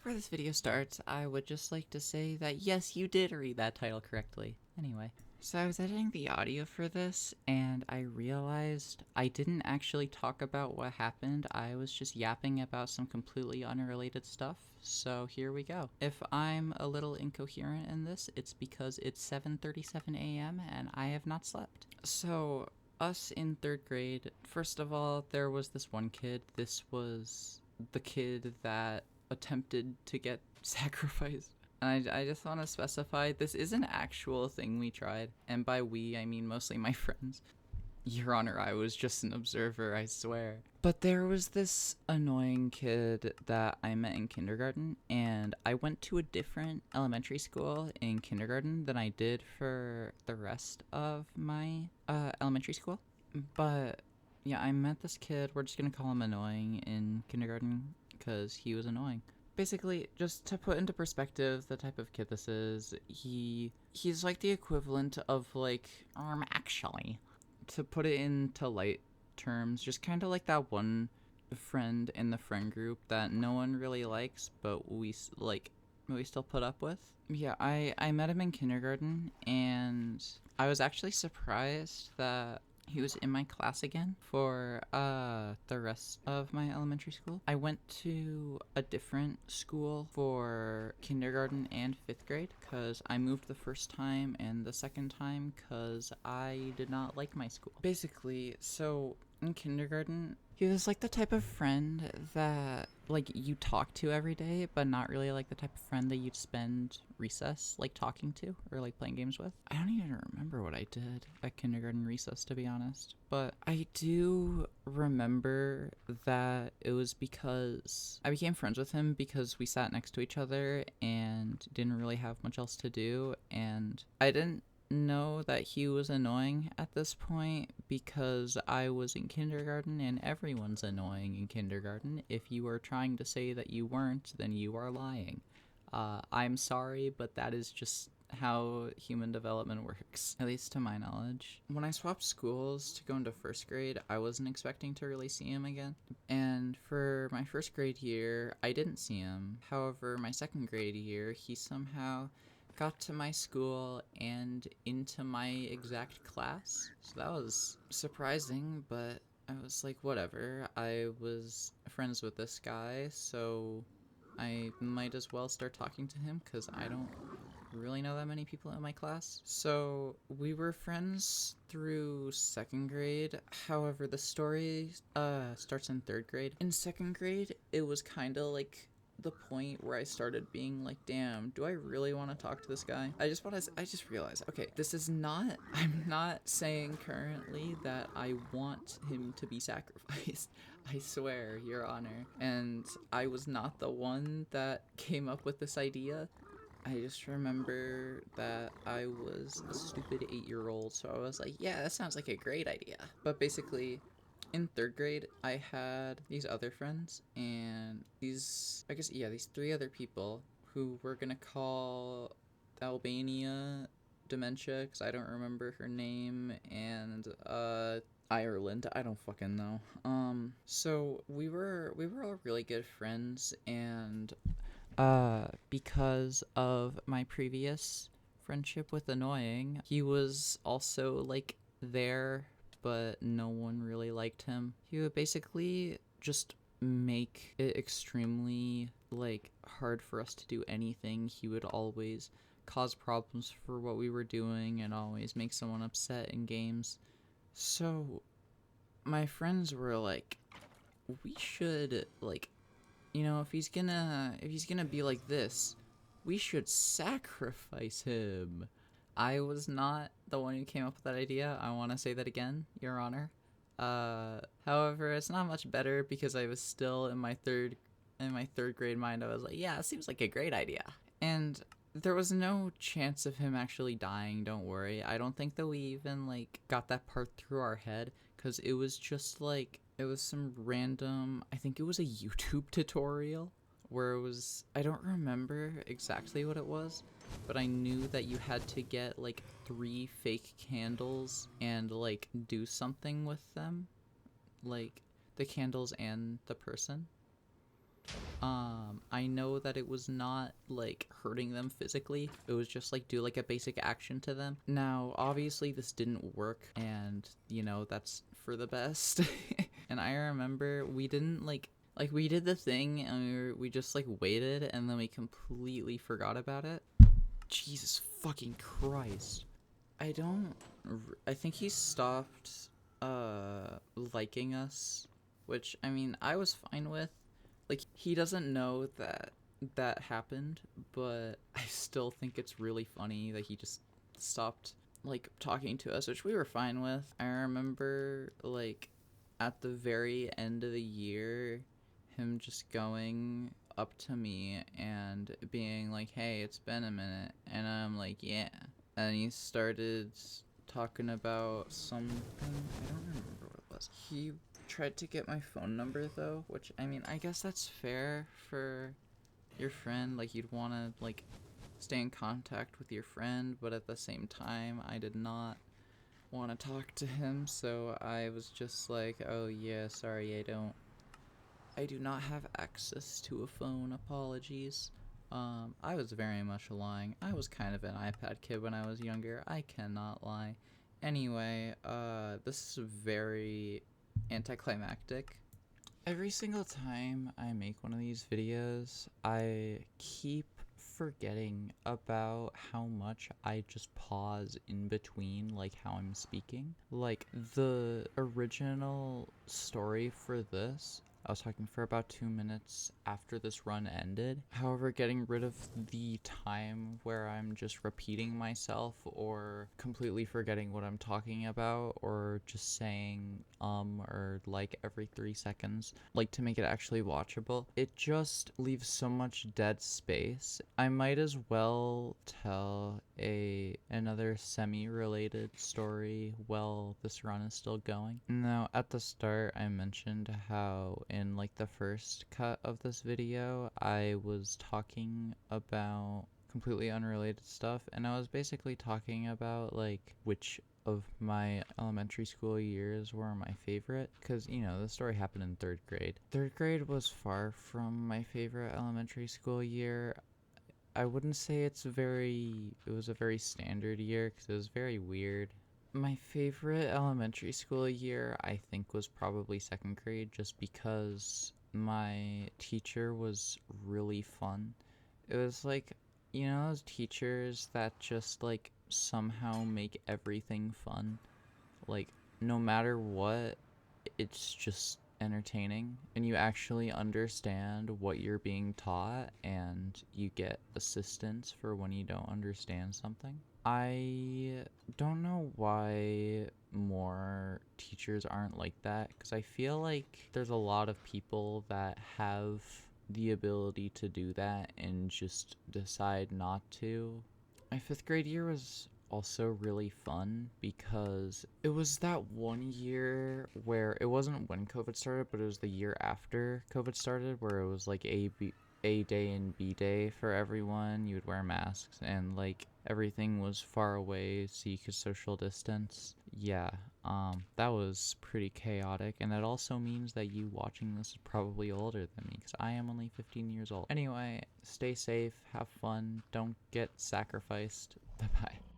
Before this video starts, I would just like to say that yes, you did read that title correctly. Anyway, so I was editing the audio for this, and I realized I didn't actually talk about what happened. I was just yapping about some completely unrelated stuff, so here we go. If I'm a little incoherent in this, it's because it's 7:37 a.m. and I have not slept. So, us in 3rd grade, first of all, there was this one kid. This was the kid that attempted to get sacrificed. And I just want to specify this is an actual thing we tried. And by we, I mean mostly my friends. Your Honor, I was just an observer, I swear. But there was this annoying kid that I met in kindergarten, and I went to a different elementary school in kindergarten than I did for the rest of my elementary school. But yeah, I met this kid. We're just gonna call him annoying in kindergarten because he was annoying. Basically, just to put into perspective the type of kid this is, he's like the equivalent of like actually, to put it into light terms, just kind of like that one friend in the friend group that no one really likes, but we still put up with. Yeah, I met him in kindergarten, and I was actually surprised that he was in my class again for the rest of my elementary school. I went to a different school for kindergarten and 5th grade because I moved the first time and the second time because I did not like my school. Basically, so in kindergarten, he was like the type of friend that like you talk to every day, but not really like the type of friend that you'd spend recess like talking to or like playing games with. I don't even remember what I did at kindergarten recess, to be honest, but I do remember that it was because I became friends with him because we sat next to each other and didn't really have much else to do, and I didn't know that he was annoying at this point because I was in kindergarten and everyone's annoying in kindergarten. If you are trying to say that you weren't, then you are lying. I'm sorry, but that is just how human development works, at least to my knowledge. When I swapped schools to go into 1st grade, I wasn't expecting to really see him again. And for my 1st grade year, I didn't see him. However, my 2nd grade year, he somehow got to my school and into my exact class. So that was surprising, but I was like, whatever. I was friends with this guy, so I might as well start talking to him because I don't really know that many people in my class. So we were friends through 2nd grade. However, the story starts in 3rd grade. In 2nd grade, it was kind of like the point where I started being like, damn, do I really want to talk to this guy? I just realized, okay, I'm not saying currently that I want him to be sacrificed. I swear, Your Honor. And I was not the one that came up with this idea. I just remember that I was a stupid 8-year-old, so I was like, yeah, that sounds like a great idea. But basically, in 3rd grade, I had these other friends, and these 3 other people who we're gonna call Albania, Dementia, because I don't remember her name, and Ireland, I don't fucking know. So we were all really good friends, and because of my previous friendship with Annoying, he was also like there, but no one really liked him. He would basically just make it extremely like hard for us to do anything. He would always cause problems for what we were doing and always make someone upset in games. So my friends were like, we should like, if he's gonna be like this, we should sacrifice him. I was not the one who came up with that idea. I want to say that again, Your Honor. However, it's not much better because I was still in my third grade mind. I was like, yeah, it seems like a great idea. And there was no chance of him actually dying, don't worry. I don't think that we even like got that part through our head because it was just like it was some random, I think it was a YouTube tutorial where it was, I don't remember exactly what it was, but I knew that you had to get like 3 fake candles and like do something with them, like the candles and the person. I know that it was not like hurting them physically. It was just like do like a basic action to them. Now, obviously this didn't work, and you know, that's for the best. And I remember we didn't like we did the thing and we just like waited and then we completely forgot about it. Jesus fucking Christ. I think he stopped liking us, which I mean I was fine with. Like, he doesn't know that happened, but I still think it's really funny that he just stopped like talking to us, which we were fine with. I remember like at the very end of the year him just going up to me and being like, "Hey, it's been a minute." And I'm like, "Yeah." And he started talking about something. I don't remember what it was. He tried to get my phone number though, which I mean, I guess that's fair for your friend. Like, you'd want to like stay in contact with your friend, but at the same time, I did not want to talk to him, so I was just like, "Oh yeah, sorry, I do not have access to a phone. Apologies." I was very much lying. I was kind of an iPad kid when I was younger. I cannot lie. Anyway, this is very anticlimactic. Every single time I make one of these videos, I keep forgetting about how much I just pause in between, like how I'm speaking. Like, the original story for this, I was talking for about 2 minutes after this run ended. However, getting rid of the time where I'm just repeating myself or completely forgetting what I'm talking about or just saying or like every 3 seconds, like to make it actually watchable, it just leaves so much dead space. I might as well tell another semi-related story while this run is still going. Now, at the start, I mentioned how in like the first cut of this video, I was talking about completely unrelated stuff, and I was basically talking about like which of my elementary school years were my favorite, because you know the story happened in 3rd grade. 3rd grade was far from my favorite elementary school year. I wouldn't say it was a very standard year because it was very weird. My favorite elementary school year, I think, was probably 2nd grade, just because my teacher was really fun. It was like, you know, those teachers that just like somehow make everything fun. Like, no matter what, it's just entertaining and you actually understand what you're being taught and you get assistance for when you don't understand something. I don't know why more teachers aren't like that, because I feel like there's a lot of people that have the ability to do that and just decide not to. My 5th grade year was also really fun because it was that one year where it wasn't when COVID started, but it was the year after COVID started, where it was like A day and B day for everyone. You would wear masks and like everything was far away so you could social distance. Yeah, that was pretty chaotic, and that also means that you watching this is probably older than me because I am only 15 years old. Anyway, stay safe, have fun, don't get sacrificed. Bye bye.